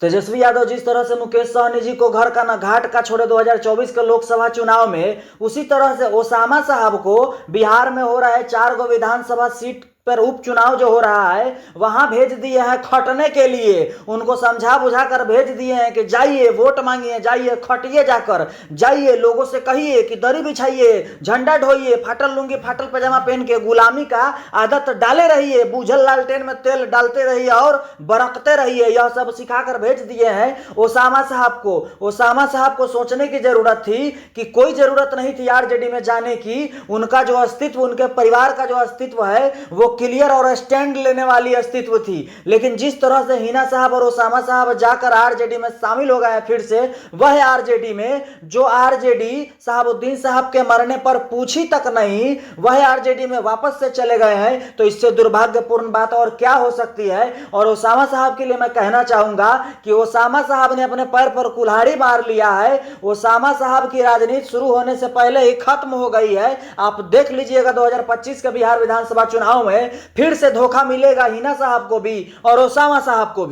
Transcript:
तेजस्वी यादव जिस तरह से मुकेश सहनी जी को घर का न घाट का छोड़े 2024 के लोकसभा चुनाव में, उसी तरह से ओसामा साहब को बिहार में हो रहा है 4 गो विधानसभा सीट पर उपचुनाव जो हो रहा है वहां भेज दिए हैं खटने के लिए। उनको समझा बुझा कर भेज दिए हैं कि जाइए वोट मांगिए, जाइए खटिए, जाकर जाइए लोगों से कहिए कि दरी बिछाइए, झंडा ढोइए, फाटल लुंगी फाटल पैजामा पहन के गुलामी का आदत डाले रहिए, बूझल लालटेन में तेल डालते रहिए और बरकते रहिए। यह सब सिखाकर भेज दिए हैं ओसामा साहब को। ओसामा साहब को सोचने की जरूरत थी कि कोई जरूरत नहीं थी आरजेडी में जाने की। उनका जो अस्तित्व, उनके परिवार का जो अस्तित्व है वो क्लियर और स्टैंड लेने वाली अस्तित्व थी। लेकिन जिस तरह से हिना साहब और ओसामा साहब जाकर आरजेडी में शामिल हो गए फिर से, वह आरजेडी में जो आरजेडी साहबुद्दीन साहब के मरने पर पूछी तक नहीं, वह आरजेडी में वापस से चले गए हैं। तो इससे दुर्भाग्यपूर्ण बात और क्या हो सकती है। और ओसामा साहब के लिए मैं कहना चाहूंगा कि ओसामा साहब ने अपने पैर पर कुल्हाड़ी मार लिया है। ओसामा साहब की राजनीति शुरू होने से पहले ही खत्म हो गई है। आप देख लीजिएगा 2025 के बिहार विधानसभा चुनाव में फिर से धोखा मिलेगा हिना साहब को भी और ओसामा साहब को भी।